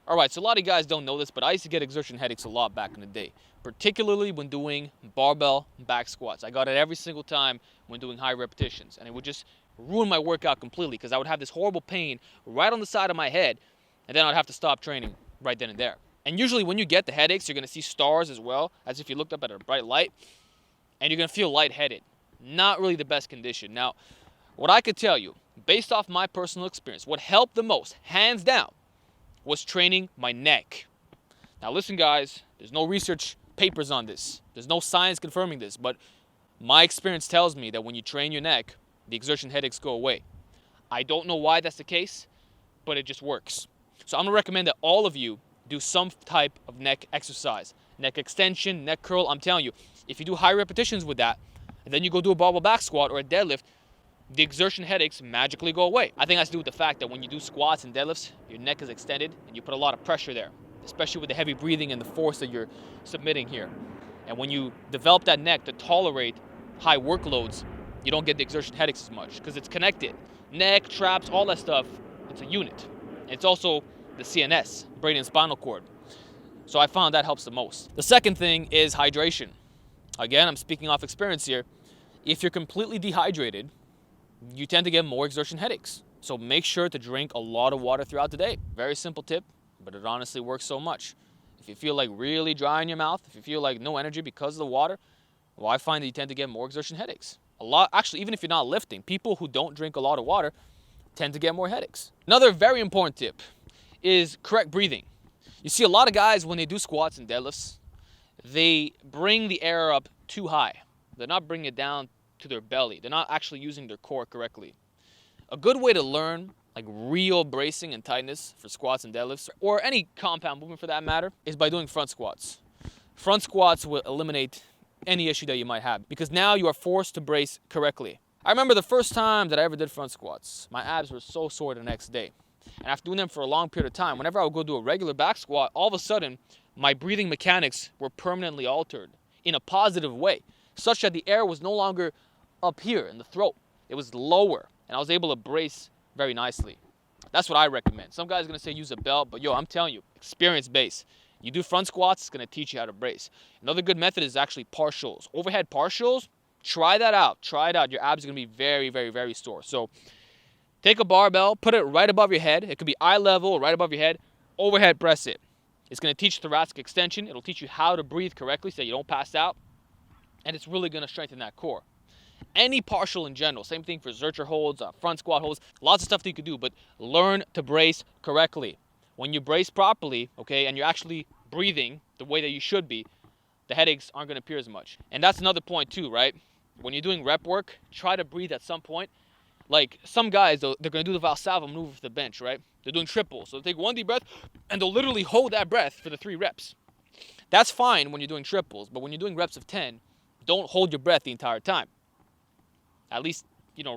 All right, so a lot of you guys don't know this, but I used to get exertion headaches a lot back in the day, particularly when doing barbell back squats. I got it every single time when doing high repetitions, and it would just ruin my workout completely because I would have this horrible pain right on the side of my head, and then I'd have to stop training right then and there. And usually when you get the headaches, you're going to see stars as well, as if you looked up at a bright light, and you're going to feel lightheaded. Not really the best condition. Now, what I could tell you, based off my personal experience, what helped the most, hands down, was training my neck. Now listen guys, there's no research papers on this. There's no science confirming this, but my experience tells me that when you train your neck, the exertion headaches go away. I don't know why that's the case, but it just works. So I'm gonna recommend that all of you do some type of neck exercise. Neck extension, neck curl. I'm telling you, if you do high repetitions with that, and then you go do a barbell back squat or a deadlift, the exertion headaches magically go away. I think it has to do with the fact that when you do squats and deadlifts, your neck is extended and you put a lot of pressure there, especially with the heavy breathing and the force that you're submitting here. And when you develop that neck to tolerate high workloads, you don't get the exertion headaches as much because it's connected. Neck, traps, all that stuff, it's a unit. And it's also the CNS, brain and spinal cord. So I found that helps the most. The second thing is hydration. Again, I'm speaking off experience here. If you're completely dehydrated, you tend to get more exertion headaches. So make sure to drink a lot of water throughout the day. Very simple tip, but it honestly works so much. If you feel like really dry in your mouth, if you feel like no energy because of the water, well, I find that you tend to get more exertion headaches. Actually, even if you're not lifting, people who don't drink a lot of water tend to get more headaches. Another very important tip is correct breathing. You see a lot of guys when they do squats and deadlifts, they bring the air up too high. They're not bringing it down to their belly. They're not actually using their core correctly. A good way to learn like real bracing and tightness for squats and deadlifts, or any compound movement for that matter, is by doing front squats. Front squats will eliminate any issue that you might have because now you are forced to brace correctly. I remember the first time that I ever did front squats, my abs were so sore the next day. And after doing them for a long period of time, whenever I would go do a regular back squat, all of a sudden my breathing mechanics were permanently altered in a positive way, such that the air was no longer up here in the throat. It was lower, and I was able to brace very nicely. That's what I recommend. Some guys are going to say use a belt, but yo, I'm telling you, experience-based. You do front squats, it's going to teach you how to brace. Another good method is actually partials. Overhead partials, try that out. Try it out. Your abs are going to be very, very, very sore. So take a barbell, put it right above your head. It could be eye level or right above your head. Overhead press it. It's going to teach thoracic extension. It'll teach you how to breathe correctly so you don't pass out. And it's really going to strengthen that core. Any partial in general, same thing for Zercher holds, front squat holds, lots of stuff that you could do, but learn to brace correctly. When you brace properly, okay, and you're actually breathing the way that you should be, the headaches aren't going to appear as much. And that's another point too, right? When you're doing rep work, try to breathe at some point. Like some guys, they're going to do the Valsalva maneuver for the bench, right? They're doing triples, so they take one deep breath, and they'll literally hold that breath for the 3 reps. That's fine when you're doing triples, but when you're doing reps of 10, don't hold your breath the entire time. At least,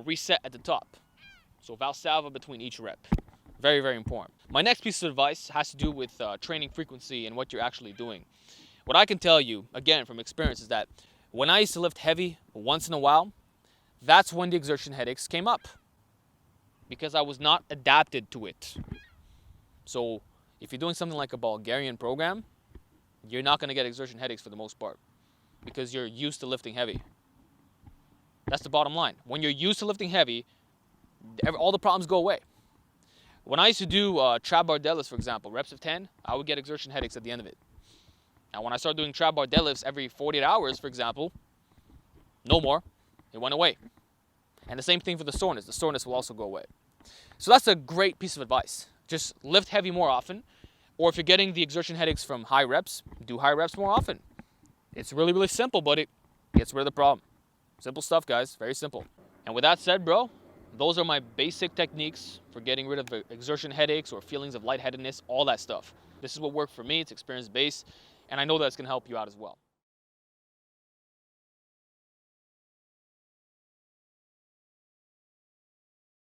reset at the top. So Valsalva between each rep. Very, very important. My next piece of advice has to do with training frequency and what you're actually doing. What I can tell you, again, from experience, is that when I used to lift heavy once in a while, that's when the exertion headaches came up because I was not adapted to it. So if you're doing something like a Bulgarian program, you're not going to get exertion headaches for the most part because you're used to lifting heavy. That's the bottom line. When you're used to lifting heavy, all the problems go away. When I used to do trap bar deadlifts, for example, reps of 10, I would get exertion headaches at the end of it. And when I started doing trap bar deadlifts every 48 hours, for example, no more. It went away. And the same thing for the soreness. The soreness will also go away. So that's a great piece of advice. Just lift heavy more often. Or if you're getting the exertion headaches from high reps, do high reps more often. It's really, really simple, but it gets rid of the problem. Simple stuff, guys. Very simple. And with that said, bro, those are my basic techniques for getting rid of exertion headaches or feelings of lightheadedness, all that stuff. This is what worked for me. It's experience-based, and I know that it's going to help you out as well.